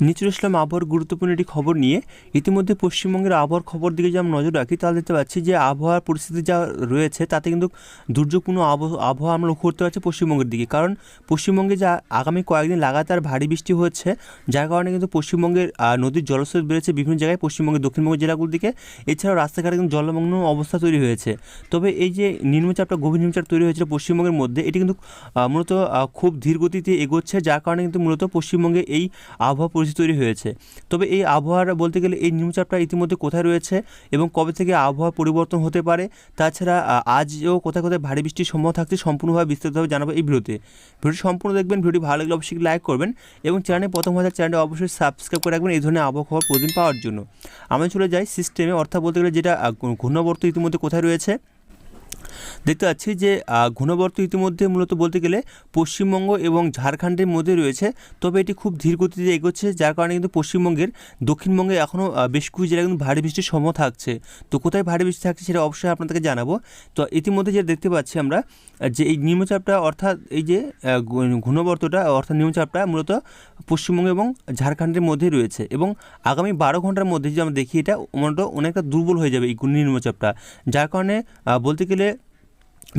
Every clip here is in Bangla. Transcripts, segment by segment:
নিচে আসলাম আবহাওয়ার গুরুত্বপূর্ণ একটি খবর নিয়ে। ইতিমধ্যে পশ্চিমবঙ্গের আবহাওয়ার খবর দিকে যে আমরা নজর রাখি তাহলে দেখতে পাচ্ছি যে আবহাওয়ার পরিস্থিতি যা রয়েছে তাতে কিন্তু দুর্যোগপূর্ণ আবহাওয়া আমরা লক্ষ্য করতে পারছি পশ্চিমবঙ্গের দিকে। কারণ পশ্চিমবঙ্গে যা আগামী কয়েকদিন লাগাতার ভারী বৃষ্টি হচ্ছে, যার কারণে কিন্তু পশ্চিমবঙ্গের নদীর জলস্রোত বেড়েছে বিভিন্ন জায়গায় পশ্চিমবঙ্গের দক্ষিণবঙ্গের জেলাগুলোর দিকে। এছাড়াও রাস্তাঘাটে কিন্তু জলমগ্ন অবস্থা তৈরি হয়েছে। তবে এই যে নিম্নচাপটা গভীর নিম্নচাপ তৈরি হয়েছিল পশ্চিমবঙ্গের মধ্যে, এটি কিন্তু মূলত খুব ধীর গতিতে এগোচ্ছে, যার কারণে কিন্তু মূলত পশ্চিমবঙ্গে এই আবহাওয়া পরিস্থিতি তৈরি হয়েছে। তবে এই আবহাওয়ার বলতে গেলে এই নিম্নচাপটা ইতিমধ্যে কোথায় রয়েছে এবং কবে থেকে আবহাওয়া পরিবর্তন হতে পারে, তাছাড়া আজও কোথায় কোথায় ভারী বৃষ্টির সম্ভাবনা থাকছে সম্পূর্ণভাবে বিস্তারিতভাবে জানাবো এই ভিডিওটি সম্পূর্ণ দেখবেন। ভিডিওটি ভালো লাগলে অবশ্যই লাইক করবেন এবং চ্যানেলে প্রথম হলে চ্যানেলটি অবশ্যই সাবস্ক্রাইব করে রাখবেন এই ধরনের আবহাওয়া খবর প্রতিদিন পাওয়ার জন্য। আমরা চলে যাই সিস্টেমে, অর্থাৎ বলতে গেলে যেটা ঘূর্ণাবর্ত ইতিমধ্যে কোথায় রয়েছে। দেখতে পাচ্ছি যে ঘূর্ণাবর্ত ইতিমধ্যে মূলত বলতে গেলে পশ্চিমবঙ্গ এবং ঝাড়খণ্ডের মধ্যে রয়েছে। তবে এটি খুব ধীর গতিতে এগোচ্ছে, যার কারণে কিন্তু পশ্চিমবঙ্গের দক্ষিণবঙ্গে এখনও বেশ কিছু জেলায় কিন্তু ভারী বৃষ্টির সম্ভাবনা থাকছে। তো কোথায় ভারী বৃষ্টি থাকছে সেটা অবশ্যই আপনাদেরকে জানাবো। তো ইতিমধ্যে যেটা দেখতে পাচ্ছি আমরা যে এই নিম্নচাপটা অর্থাৎ এই যে ঘূর্ণাবর্তটা অর্থাৎ নিম্নচাপটা মূলত পশ্চিমবঙ্গ এবং ঝাড়খণ্ডের মধ্যেই রয়েছে এবং আগামী 12 ঘন্টার মধ্যে যদি আমরা দেখি এটা মূলত অনেকটা দুর্বল হয়ে যাবে এই নিম্নচাপটা, যার কারণে বলতে গেলে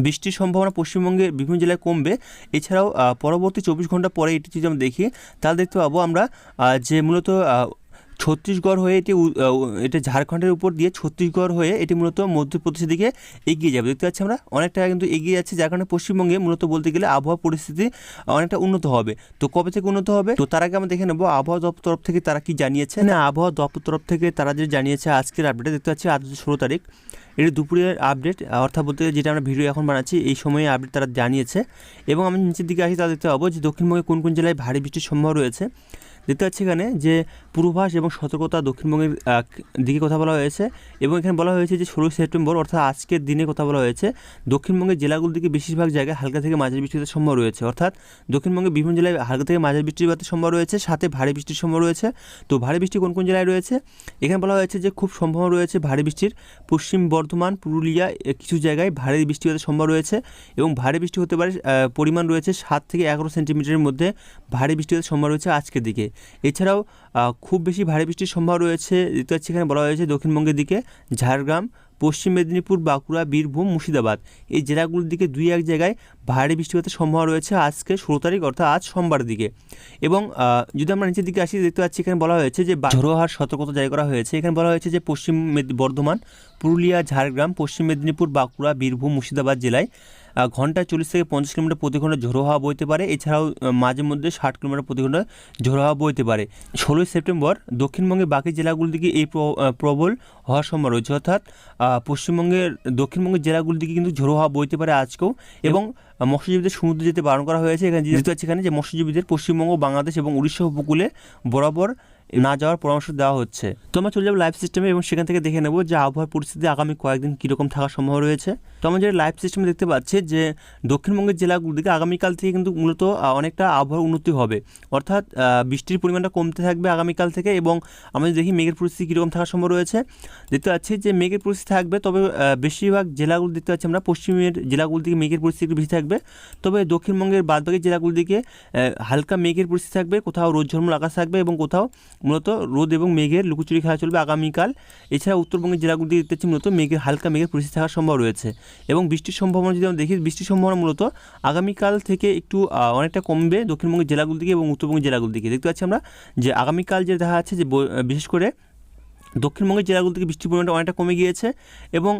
বৃষ্টির সম্ভাবনা পশ্চিমবঙ্গের বিভিন্ন জেলায় কমবে। এছাড়াও পরবর্তী 24 ঘন্টা পরে এটি যদি আমরা দেখি তাহলে দেখতে পাবো আমরা যে মূলত ছত্তিশগড় হয়ে এটা ঝাড়খণ্ডের উপর দিয়ে ছত্তিশগড় হয়ে এটি মূলত মধ্যপ্রদেশের দিকে এগিয়ে যাবে। দেখতে পাচ্ছি আমরা অনেকটা কিন্তু এগিয়ে যাচ্ছে, যার কারণে পশ্চিমবঙ্গে মূলত বলতে গেলে আবহাওয়া পরিস্থিতি অনেকটা উন্নত হবে। তো কবে থেকে উন্নত হবে, তো তার আগে আমরা দেখে নেবো আবহাওয়া দপ্তর তরফ থেকে তারা কি জানিয়েছে। না, আবহাওয়া দপ্তর তরফ থেকে তারা যে জানিয়েছে আজকের আপডেটে দেখতে পাচ্ছি আজ 16 তারিখ, এটি দুপুরের আপডেট, অর্থাৎ বলতে যেটা আমরা ভিডিও এখন বানাচ্ছি এই সময়ে আপডেট তারা জানিয়েছে। এবং আমি নিচের দিকে আসি তা দেখতে পাবো যে দক্ষিণবঙ্গে কোন কোন জেলায় ভারী বৃষ্টির সম্ভাবনা রয়েছে। দেখতে পাচ্ছি এখানে যে পূর্বাভাস এবং সতর্কতা দক্ষিণবঙ্গের দিকে কথা বলা হয়েছে এবং এখানে বলা হয়েছে যে 16 সেপ্টেম্বর অর্থাৎ আজকের দিনে কথা বলা হয়েছে দক্ষিণবঙ্গের জেলাগুলোর দিকে বেশিরভাগ জায়গায় হালকা থেকে মাঝারি বৃষ্টিপাতের সম্ভাবনা রয়েছে। অর্থাৎ দক্ষিণবঙ্গের বিভিন্ন জেলায় হালকা থেকে মাঝারি বৃষ্টিপাতের সম্ভাবনা রয়েছে, সাথে ভারী বৃষ্টির সম্ভাবনা রয়েছে। তো ভারী বৃষ্টি কোন কোন জেলায় রয়েছে এখানে বলা হয়েছে যে খুব সম্ভাবনা রয়েছে ভারী বৃষ্টির পশ্চিম বর্ধমান, পুরুলিয়া কিছু জায়গায় ভারী বৃষ্টিপাতের সম্ভাবনা রয়েছে এবং ভারী বৃষ্টি হতে পারে পরিমাণ রয়েছে 7 থেকে 11 সেন্টিমিটারের মধ্যে ভারী বৃষ্টিপাতের সম্ভাবনা রয়েছে আজকের দিকে। এছাড়াও খুব বেশি ভারী বৃষ্টির সম্ভাবনা রয়েছে দেখতে পাচ্ছি এখানে বলা হয়েছে দক্ষিণবঙ্গের দিকে ঝাড়গ্রাম, পশ্চিম মেদিনীপুর, বাঁকুড়া, বীরভূম, মুর্শিদাবাদ এই জেলাগুলোর দিকে 2-1 জায়গায় ভারী বৃষ্টিপাতের সম্ভাবনা রয়েছে আজকে 16 তারিখ অর্থাৎ আজ সোমবার দিকে। এবং যদি আমরা নিচের দিকে আসি দেখতে পাচ্ছি এখানে বলা হয়েছে যে ঝোড়ো হাওয়ার সতর্কতা জারি করা হয়েছে। এখানে বলা হয়েছে যে পশ্চিম বর্ধমান, পুরুলিয়া, ঝাড়গ্রাম, পশ্চিম মেদিনীপুর, বাঁকুড়া, বীরভূম, মুর্শিদাবাদ জেলায় ঘন্টায় 40 থেকে 50 কিলোমিটার প্রতি ঘন্টা ঝোড়ো হাওয়া বইতে পারে। এছাড়াও মাঝে মধ্যে 60 কিলোমিটার প্রতি ঘন্টা ঝোড়ো হাওয়া বইতে পারে। 16 সেপ্টেম্বর দক্ষিণবঙ্গের বাকি জেলাগুলির দিকে এই প্রবল হওয়ার সম্ভাবনা রয়েছে, অর্থাৎ পশ্চিমবঙ্গের দক্ষিণবঙ্গের জেলাগুলির দিকে কিন্তু ঝোড়ো হাওয়া বইতে পারে আজকেও। এবং মৎস্যজীবীদের সমুদ্রে যেতে বারণ করা হয়েছে। এখানে যেতে পাচ্ছি এখানে যে মৎস্যজীবীদের পশ্চিমবঙ্গ, বাংলাদেশ এবং উড়িষ্যা উপকূলে বরাবর না যাওয়ার পরামর্শ দেওয়া হচ্ছে। তো আমরা চলে যাবো লাইভ সিস্টেমে এবং সেখান থেকে দেখে নেব যে আবহাওয়ার পরিস্থিতি আগামী কয়েকদিন কীরকম থাকার সম্ভাবনা রয়েছে। তো আমরা যেটা লাইভ সিস্টেমে দেখতে পাচ্ছি যে দক্ষিণবঙ্গের জেলাগুলোর দিকে আগামীকাল থেকে কিন্তু মূলত অনেকটা আবহাওয়ার উন্নতি হবে, অর্থাৎ বৃষ্টির পরিমাণটা কমতে থাকবে আগামীকাল থেকে। এবং আমরা দেখি মেঘের পরিস্থিতি কীরকম থাকার সম্ভব রয়েছে দেখতে পাচ্ছি যে মেঘের পরিস্থিতি থাকবে, তবে বেশিরভাগ জেলাগুলো দেখতে পাচ্ছি আমরা পশ্চিমের জেলাগুলোর দিকে মেঘের পরিস্থিতি একটু বেশি থাকবে। তবে দক্ষিণবঙ্গের বাদবাকি জেলাগুলোর দিকে হালকা মেঘের পরিস্থিতি থাকবে, কোথাও রোদ ঝলমল আকাশ থাকবে এবং কোথাও মূলত রোদ এবং মেঘের লুকোচুরি খেলা চলবে আগামীকাল। এছাড়া উত্তরবঙ্গের জেলাগুলো দিকে দেখতে পাচ্ছি মূলত হালকা মেঘের পরিস্থিতি থাকার সম্ভব রয়েছে। এবং বৃষ্টির সম্ভাবনা যদি আমরা দেখি বৃষ্টির সম্ভাবনা মূলত আগামীকাল থেকে একটু অনেকটা কমবে দক্ষিণবঙ্গের জেলাগুলোর দিকে এবং উত্তরবঙ্গের জেলাগুলোর দিকে। দেখতে পাচ্ছি আমরা যে আগামীকাল যে দেখা যাচ্ছে যে বিশেষ করে দক্ষিণবঙ্গের জেলাগুলো থেকে বৃষ্টির পরিমাণটা অনেকটা কমে গিয়েছে এবং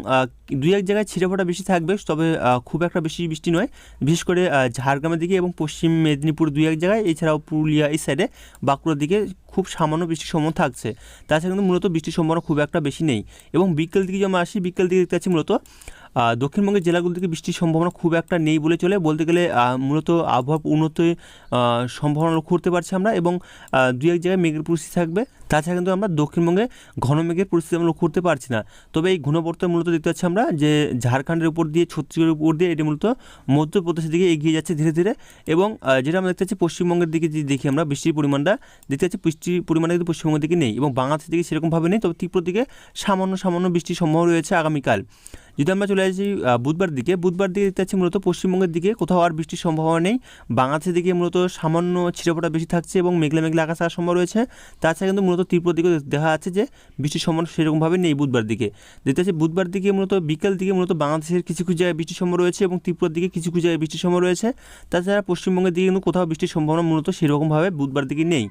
2-1 জায়গায় ছিটেফোঁটা বেশি থাকবে, তবে খুব একটা বেশি বৃষ্টি নয়, বিশেষ করে ঝাড়গ্রামের দিকে এবং পশ্চিম মেদিনীপুর 2-1 জায়গায়, এছাড়াও পুরুলিয়া এই সাইডে বাঁকুড়ার দিকে খুব সামান্য বৃষ্টির সম্ভাবনা থাকছে। তাছাড়া কিন্তু মূলত বৃষ্টির সম্ভাবনা খুব একটা বেশি নেই। এবং বিকেল দিকে যদি আমরা আসি বিকেল দিকে দেখতে পাচ্ছি মূলত দক্ষিণবঙ্গের জেলাগুলো থেকে বৃষ্টির সম্ভাবনা খুব একটা নেই বলে চলে, বলতে গেলে মূলত আবহাওয়া উন্নতির সম্ভাবনা লক্ষ্য করতে পারছি আমরা এবং 2-1 জায়গায় মেঘের পরিস্থিতি থাকবে। তাছাড়া কিন্তু আমরা দক্ষিণবঙ্গে ঘন মেঘের পরিস্থিতি আমরা লক্ষ্য করতে পারছি না। তবে এই ঘূর্ণাবর্তে মূলত দেখতে পাচ্ছি আমরা যে ঝাড়খণ্ডের উপর দিয়ে ছত্তিশগড়ের উপর দিয়ে এটি মূলত মধ্যপ্রদেশের দিকে এগিয়ে যাচ্ছে ধীরে ধীরে। এবং যেটা আমরা দেখতে পাচ্ছি পশ্চিমবঙ্গের দিকে যদি দেখি আমরা বৃষ্টির পরিমাণটা দেখতে পাচ্ছি বৃষ্টির পরিমাণটা কিন্তু পশ্চিমবঙ্গের দিকে নেই এবং বাংলাদেশের দিকে সেরকমভাবে নেই, তবে তীব্র দিকে সামান্য বৃষ্টির সম্ভাবনা রয়েছে আগামীকাল। যদি আমরা চলে আসি বুধবার দিকে দেখতে পাচ্ছি মূলত পশ্চিমবঙ্গের দিকে কোথাও আর বৃষ্টির সম্ভাবনা নেই। বাংলাদেশের দিকে মূলত সামান্য ছিটেফোঁটা বেশি থাকছে এবং মেঘলা মেঘলা আকাশ থাকার সম্ভাবনা রয়েছে। তাছাড়া কিন্তু মূলত ত্রিপুরা দিকে দেখা যাচ্ছে যে বৃষ্টির সম্ভাবনা সেরকমভাবে নেই বুধবার দিকে। দেখতে পাচ্ছি বুধবার দিকে মূলত বিকেল দিকে মূলত বাংলাদেশের কিছু কিছু জায়গায় বৃষ্টির সম্ভাবনা রয়েছে এবং ত্রিপুরার দিকে কিছু কিছু জায়গায় বৃষ্টির সম্ভাবনা রয়েছে। তাছাড়া পশ্চিমবঙ্গের দিকে কিন্তু কোথাও বৃষ্টির সম্ভাবনা মূলত সেরকমভাবে বুধবার দিকে নেই।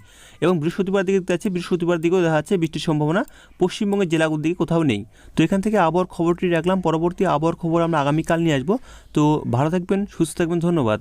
এবং বৃহস্পতিবার দিকে দেখতে পাচ্ছি বৃহস্পতিবার দিকেও দেখা যাচ্ছে বৃষ্টির সম্ভাবনা পশ্চিমবঙ্গের জেলাগুলোর দিকে কোথাও নেই। তো এখান থেকে আবহাওয়ার খবরটি রাখলাম, পরবর্তী আবহাওয়ার খবর আমরা আগামীকাল নিয়ে আসবো। তো ভালো থাকবেন, সুস্থ থাকবেন, ধন্যবাদ।